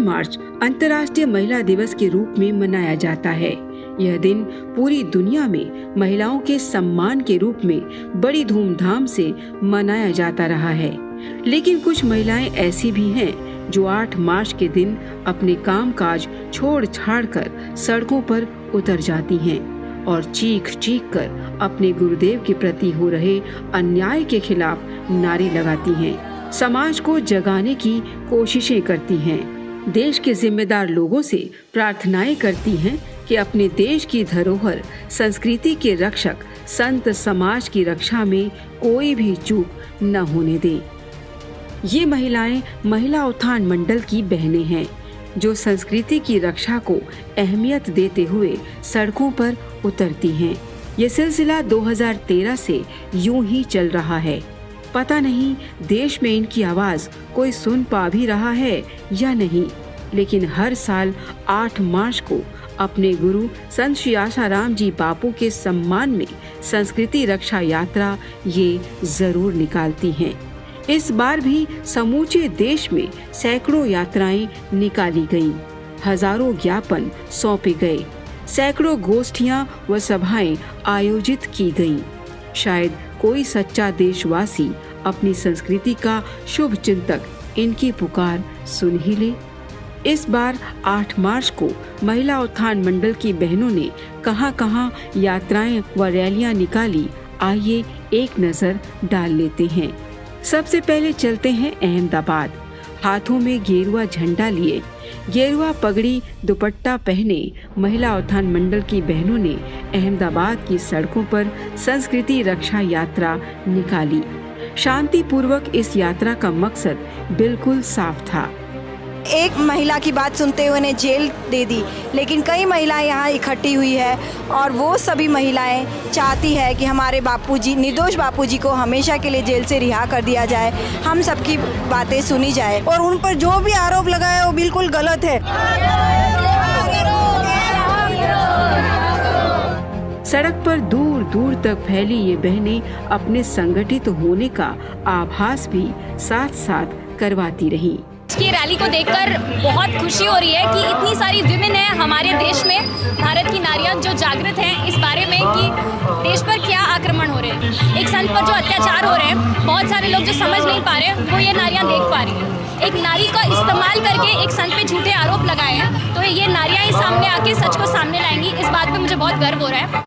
मार्च अंतर्राष्ट्रीय महिला दिवस के रूप में मनाया जाता है। यह दिन पूरी दुनिया में महिलाओं के सम्मान के रूप में बड़ी धूमधाम से मनाया जाता रहा है। लेकिन कुछ महिलाएं ऐसी भी हैं जो 8 मार्च के दिन अपने कामकाज छोड़ छाड़ कर सड़कों पर उतर जाती हैं और चीख चीख कर अपने गुरुदेव के प्रति हो रहे अन्याय के खिलाफ नारे लगाती हैं, समाज को जगाने की कोशिशें करती हैं, देश के जिम्मेदार लोगों से प्रार्थनाएं करती हैं कि अपने देश की धरोहर संस्कृति के रक्षक संत समाज की रक्षा में कोई भी चूक न होने दे। ये महिलाएं महिला उत्थान मंडल की बहनें हैं जो संस्कृति की रक्षा को अहमियत देते हुए सड़कों पर उतरती हैं। ये सिलसिला 2013 से यूं ही चल रहा है। पता नहीं देश में इनकी आवाज कोई सुन पा भी रहा है या नहीं, लेकिन हर साल 8 मार्च को अपने गुरु संत श्री आशाराम जी बापू के सम्मान में संस्कृति रक्षा यात्रा ये जरूर निकालती हैं। इस बार भी समूचे देश में सैकड़ों यात्राएं निकाली गईं, हजारों ज्ञापन सौंपे गए, सैकड़ों गोष्ठियां व सभाएं आयोजित की गईं। शायद कोई सच्चा देशवासी अपनी संस्कृति का शुभ चिंतक इनकी पुकार सुन ही ले। इस बार 8 मार्च को महिला उत्थान मंडल की बहनों ने कहां-कहां यात्राएं व रैलियां निकाली, आइए एक नजर डाल लेते हैं। सबसे पहले चलते हैं अहमदाबाद। हाथों में गेरुआ झंडा लिए, गेरुआ पगड़ी दुपट्टा पहने महिला उत्थान मंडल की बहनों ने अहमदाबाद की सड़कों पर संस्कृति रक्षा यात्रा निकाली। शांति पूर्वक इस यात्रा का मकसद बिल्कुल साफ था। एक महिला की बात सुनते हुए उन्हें जेल दे दी, लेकिन कई महिलाएं यहाँ इकट्ठी हुई है और वो सभी महिलाएं चाहती है कि हमारे बापूजी, निर्दोष बापूजी को हमेशा के लिए जेल से रिहा कर दिया जाए, हम सबकी बातें सुनी जाए और उन पर जो भी आरोप लगाया वो बिल्कुल गलत है। सड़क पर दूर दूर तक फैली ये बहनें अपने संगठित होने का आभास भी साथ साथ करवाती रहीं। की रैली को देखकर बहुत खुशी हो रही है कि इतनी सारी विमेन है हमारे देश में, भारत की नारियां जो जागृत हैं इस बारे में कि देश पर क्या आक्रमण हो रहे हैं, एक संत पर जो अत्याचार हो रहे हैं, बहुत सारे लोग जो समझ नहीं पा रहे वो ये नारियां देख पा रही हैं। एक नारी का इस्तेमाल करके एक संत पे झूठे आरोप लगाए हैं, तो ये नारियां ही सामने आके सच को सामने लाएंगी, इस बात पे मुझे बहुत गर्व हो रहा है।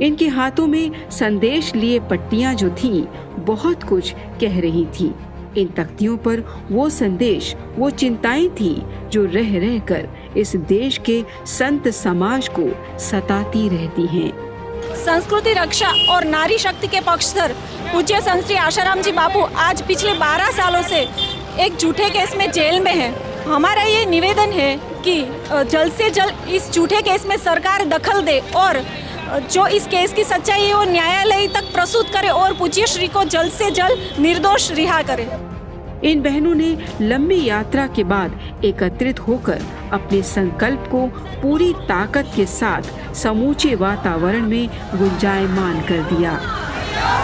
इनके हाथों में संदेश लिए पट्टियां जो थीं, बहुत कुछ कह रही थीं। इन तख्तियों पर वो संदेश, वो चिंताएं थी जो रह रह कर इस देश के संत समाज को सताती रहती हैं। संस्कृति रक्षा और नारी शक्ति के पक्षधर पूज्य संत श्री आशाराम जी बापू आज पिछले 12 सालों से एक झूठे केस में जेल में है। हमारा ये निवेदन है कि जल्द से जल्द इस झूठे केस में सरकार दखल दे और जो इस केस की सच्चाई है वो न्यायालय तक प्रस्तुत करे और पूज्य श्री को जल्द से जल्द निर्दोष रिहा करे। इन बहनों ने लंबी यात्रा के बाद एकत्रित होकर अपने संकल्प को पूरी ताकत के साथ समूचे वातावरण में गुंजायमान कर दिया।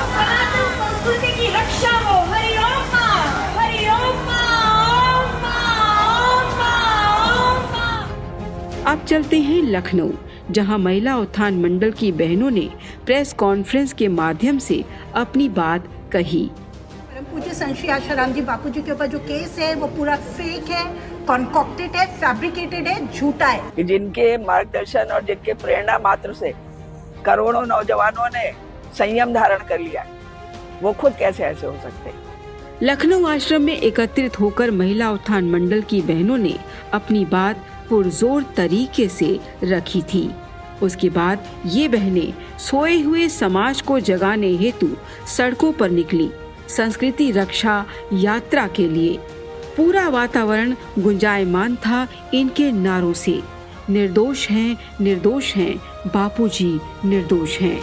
संस्कृति की रक्षा हो, हरि ओम मां, हरि ओम मां, ओम मां, ओम मां, ओम मां। अब चलते हैं लखनऊ, जहां महिला उत्थान मंडल की बहनों ने प्रेस कॉन्फ्रेंस के माध्यम से अपनी बात कही। पूज्य संत श्री आशाराम जी बापू जी के ऊपर जो केस है वो पूरा फेक है, कॉन्कॉक्टेड है, फैब्रिकेटेड है, झूठा है। कि जिनके मार्गदर्शन और जिनके प्रेरणा मात्र से करोड़ों नौजवानों ने संयम धारण कर लिया, वो खुद कैसे ऐसे हो सकते। लखनऊ आश्रम में एकत्रित होकर महिला उत्थान मंडल की बहनों ने अपनी बात पुरजोर तरीके से रखी थी। उसके बाद ये बहनें सोए हुए समाज को जगाने हेतु सड़कों पर निकली, संस्कृति रक्षा यात्रा के लिए। पूरा वातावरण गुंजायमान था इनके नारों से, निर्दोष हैं, निर्दोष हैं, बापूजी निर्दोष हैं।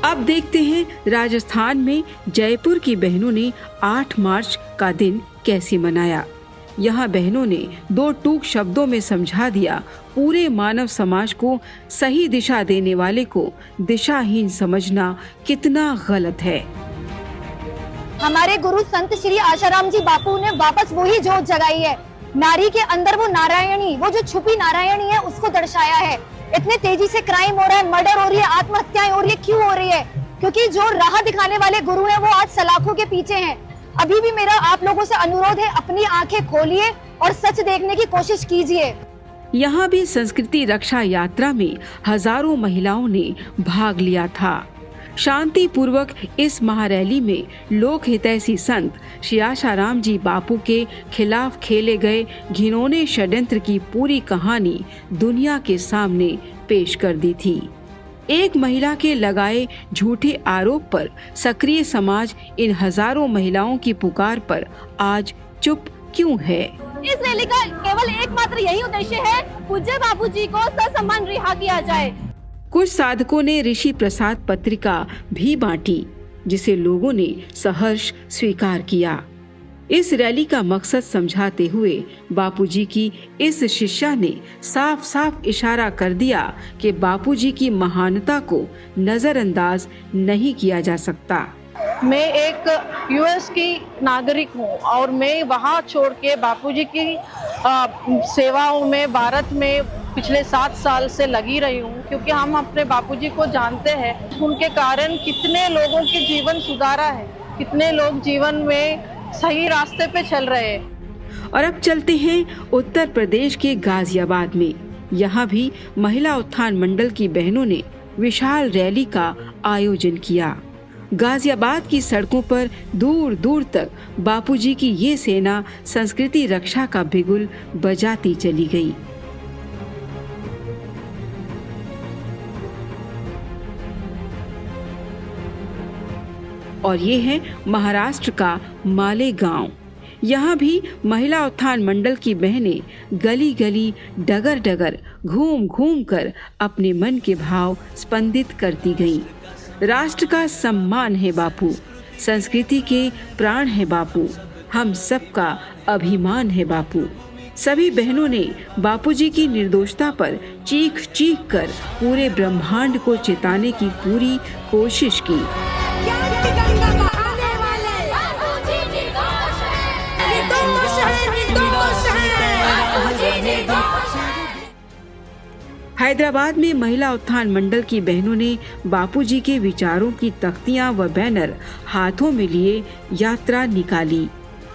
अब देखते हैं राजस्थान में जयपुर की बहनों ने 8 मार्च का दिन कैसे मनाया। यहाँ बहनों ने 2 टूक शब्दों में समझा दिया, पूरे मानव समाज को सही दिशा देने वाले को दिशाहीन समझना कितना गलत है। हमारे गुरु संत श्री आशाराम जी बापू ने वापस वही जोत जगाई है। नारी के अंदर वो नारायणी, वो जो छुपी नारायणी है, उसको दर्शाया है। इतने तेजी से क्राइम हो रहा है, मर्डर हो रही है, आत्महत्याएं हो रही है, क्यों हो रही है? क्योंकि जो राह दिखाने वाले गुरु हैं वो आज सलाखों के पीछे हैं। अभी भी मेरा आप लोगों से अनुरोध है, अपनी आंखें खोलिए और सच देखने की कोशिश कीजिए। यहाँ भी संस्कृति रक्षा यात्रा में हजारों महिलाओं ने भाग लिया था। शांति पूर्वक इस महारैली में लोक हितैषी संत श्री आशाराम जी बापू के खिलाफ खेले गए घिनौने षड्यंत्र की पूरी कहानी दुनिया के सामने पेश कर दी थी। एक महिला के लगाए झूठे आरोप पर सक्रिय समाज इन हजारों महिलाओं की पुकार पर आज चुप क्यों है? इस रैली का केवल एकमात्र यही उद्देश्य है, पूज्य बापू जी को ससम्मान रिहा किया जाए। कुछ साधकों ने ऋषि प्रसाद पत्रिका भी बांटी, जिसे लोगों ने सहर्ष स्वीकार किया। इस रैली का मकसद समझाते हुए बापूजी की इस शिष्या ने साफ साफ इशारा कर दिया कि बापूजी की महानता को नजरअंदाज नहीं किया जा सकता। मैं एक यूएस की नागरिक हूँ और मैं वहाँ छोड़ के बापूजी की सेवाओं में भारत में पिछले 7 साल से लगी रही हूँ, क्योंकि हम अपने बापूजी को जानते हैं। उनके कारण कितने लोगों के जीवन सुधारा है, कितने लोग जीवन में सही रास्ते पे चल रहे हैं। और अब चलते हैं उत्तर प्रदेश के गाजियाबाद में। यहाँ भी महिला उत्थान मंडल की बहनों ने विशाल रैली का आयोजन किया। गाजियाबाद की सड़कों पर दूर दूर तक बापूजी की ये सेना संस्कृति रक्षा का बिगुल बजाती चली गई। और ये है महाराष्ट्र का मालेगांव। यहाँ भी महिला उत्थान मंडल की बहनें गली गली डगर डगर घूम घूम कर अपने मन के भाव स्पंदित करती गईं। राष्ट्र का सम्मान है बापू, संस्कृति के प्राण है बापू, हम सबका अभिमान है बापू। सभी बहनों ने बापूजी की निर्दोषता पर चीख चीख कर पूरे ब्रह्मांड को चिताने की पूरी कोशिश की। हैदराबाद में महिला उत्थान मंडल की बहनों ने बापूजी के विचारों की तख्तियां व बैनर हाथों में लिए यात्रा निकाली।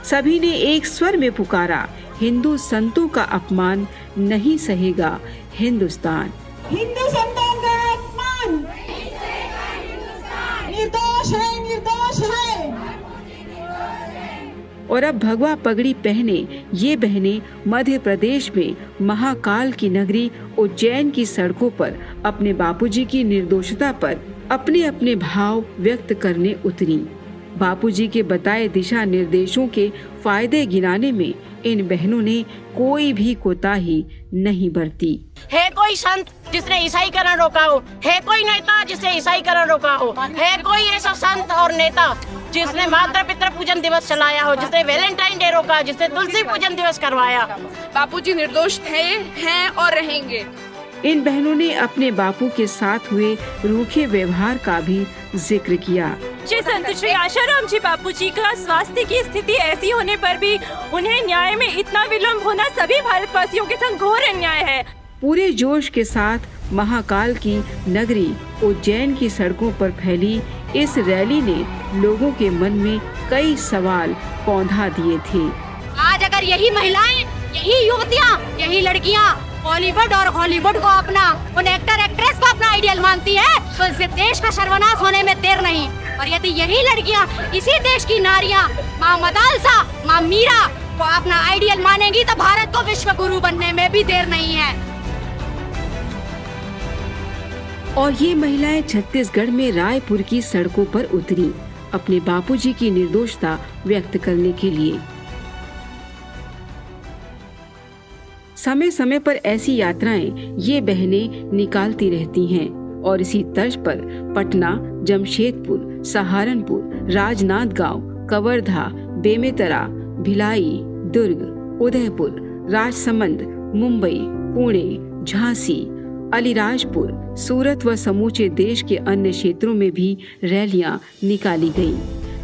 सभी ने एक स्वर में पुकारा, हिंदू संतों का अपमान नहीं सहेगा हिंदुस्तान। हिंदू संतों का अपमान निर्दोष है, निर्दोष है। और अब भगवा पगड़ी पहने ये बहनें मध्य प्रदेश में महाकाल की नगरी उज्जैन की सड़कों पर अपने बापूजी की निर्दोषता पर अपने अपने भाव व्यक्त करने उतरी। बापूजी के बताए दिशा निर्देशों के फायदे गिनाने में इन बहनों ने कोई भी कोताही नहीं बरती। है कोई संत जिसने ईसाईकरण रोका हो, है कोई नेता जिसने ईसाईकरण रोका हो, है कोई ऐसा संत और नेता जिसने माता पिता पूजन दिवस चलाया हो, जिसने वैलेंटाइन डे रोका, जिसने तुलसी पूजन दिवस करवाया। बापूजी निर्दोष थे, हैं और रहेंगे। इन बहनों ने अपने बापू के साथ हुए रूखे व्यवहार का भी जिक्र किया। श्री संत श्री आशाराम जी बापू जी का स्वास्थ्य की स्थिति ऐसी होने पर भी उन्हें न्याय में इतना विलम्ब होना सभी भारतवासियों के संग घोर अन्याय है। पूरे जोश के साथ महाकाल की नगरी उज्जैन की सड़कों पर फैली इस रैली ने लोगों के मन में कई सवाल पौधा दिए थे। आज अगर यही महिलाएं, यही युवतियां, यही लड़कियां बॉलीवुड और हॉलीवुड को अपना, उन एक्टर एक्ट्रेस को अपना आइडियल मानती है, तो इस देश का सर्वनाश होने में देर नहीं। और यदि यही लड़कियां, इसी देश की नारियां माँ मदालसा, माँ मीरा को अपना आइडियल मानेंगी, तो भारत को विश्व गुरु बनने में भी देर नहीं है। और ये महिलाएं छत्तीसगढ़ में रायपुर की सड़कों पर उतरी अपने बापूजी की निर्दोषता व्यक्त करने के लिए। समय समय पर ऐसी यात्राएं ये बहनें निकालती रहती हैं और इसी तर्ज पर पटना, जमशेदपुर, सहारनपुर, राजनांदगांव, कवर्धा, बेमेतरा, भिलाई, दुर्ग, उदयपुर, राजसमंद, मुंबई, पुणे, झांसी, अलीराजपुर, सूरत व समूचे देश के अन्य क्षेत्रों में भी रैलियां निकाली गईं,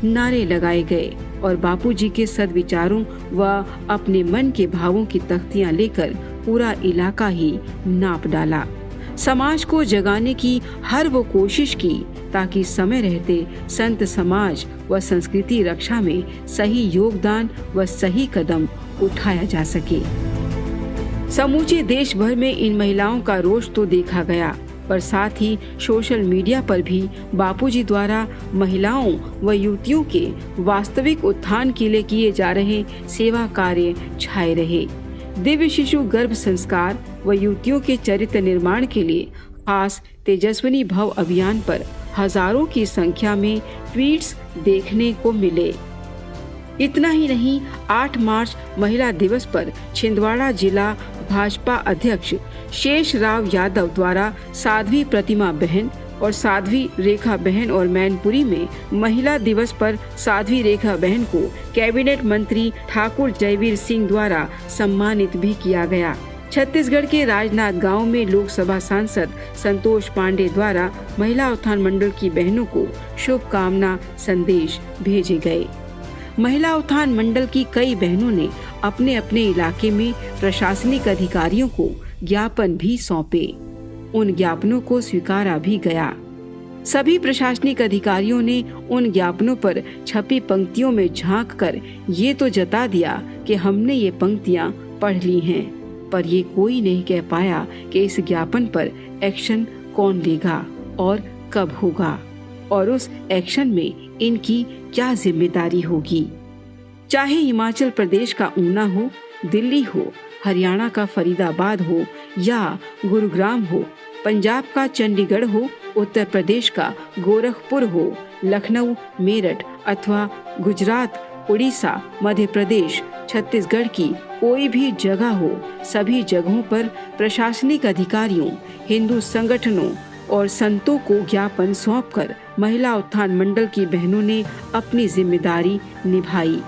नारे लगाए गए और बापूजी के सद्विचारों व अपने मन के भावों की तख्तियां लेकर पूरा इलाका ही नाप डाला। समाज को जगाने की हर वो कोशिश की ताकि समय रहते संत समाज व संस्कृति रक्षा में सही योगदान व सही कदम उठाया जा सके। समूचे देश भर में इन महिलाओं का रोष तो देखा गया, पर साथ ही सोशल मीडिया पर भी बापूजी द्वारा महिलाओं व युवतियों के वास्तविक उत्थान के लिए किए जा रहे सेवा कार्य छाए रहे। दिव्य शिशु गर्भ संस्कार व युवतियों के चरित्र निर्माण के लिए खास तेजस्विनी भव अभियान पर हजारों की संख्या में ट्वीट्स देखने को मिले। इतना ही नहीं, 8 मार्च महिला दिवस पर छिंदवाड़ा जिला भाजपा अध्यक्ष शेष राव यादव द्वारा साध्वी प्रतिमा बहन और साध्वी रेखा बहन और मैनपुरी में महिला दिवस पर साध्वी रेखा बहन को कैबिनेट मंत्री ठाकुर जयवीर सिंह द्वारा सम्मानित भी किया गया। छत्तीसगढ़ के राजनांद गांव में लोकसभा सांसद संतोष पांडे द्वारा महिला उत्थान मंडल की बहनों को शुभकामना संदेश भेजे गए। महिला उत्थान मंडल की कई बहनों ने अपने अपने इलाके में प्रशासनिक अधिकारियों को ज्ञापन भी सौंपे। उन ज्ञापनों को स्वीकारा भी गया। सभी प्रशासनिक अधिकारियों ने उन ज्ञापनों पर छपी पंक्तियों में झांक कर ये तो जता दिया कि हमने ये पंक्तियां पढ़ ली हैं, पर ये कोई नहीं कह पाया कि इस ज्ञापन पर एक्शन कौन लेगा और कब होगा और उस एक्शन में इनकी क्या जिम्मेदारी होगी। चाहे हिमाचल प्रदेश का ऊना हो, दिल्ली हो, हरियाणा का फरीदाबाद हो या गुरुग्राम हो, पंजाब का चंडीगढ़ हो, उत्तर प्रदेश का गोरखपुर हो, लखनऊ, मेरठ अथवा गुजरात, उड़ीसा, मध्य प्रदेश, छत्तीसगढ़ की कोई भी जगह हो, सभी जगहों पर प्रशासनिक अधिकारियों, हिंदू संगठनों और संतों को ज्ञापन सौंपकर महिला उत्थान मंडल की बहनों ने अपनी जिम्मेदारी निभाई।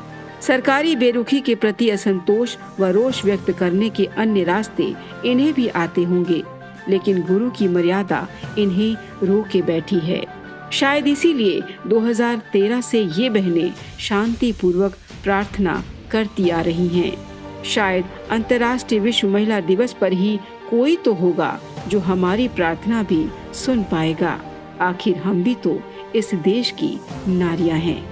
सरकारी बेरुखी के प्रति असंतोष व रोष व्यक्त करने के अन्य रास्ते इन्हें भी आते होंगे, लेकिन गुरु की मर्यादा इन्हें रोके बैठी है। शायद इसीलिए 2013 से ये बहनें शांति पूर्वक प्रार्थना करती आ रही हैं। शायद अंतर्राष्ट्रीय विश्व महिला दिवस पर ही कोई तो होगा जो हमारी प्रार्थना भी सुन पाएगा। आखिर हम भी तो इस देश की नारियां हैं।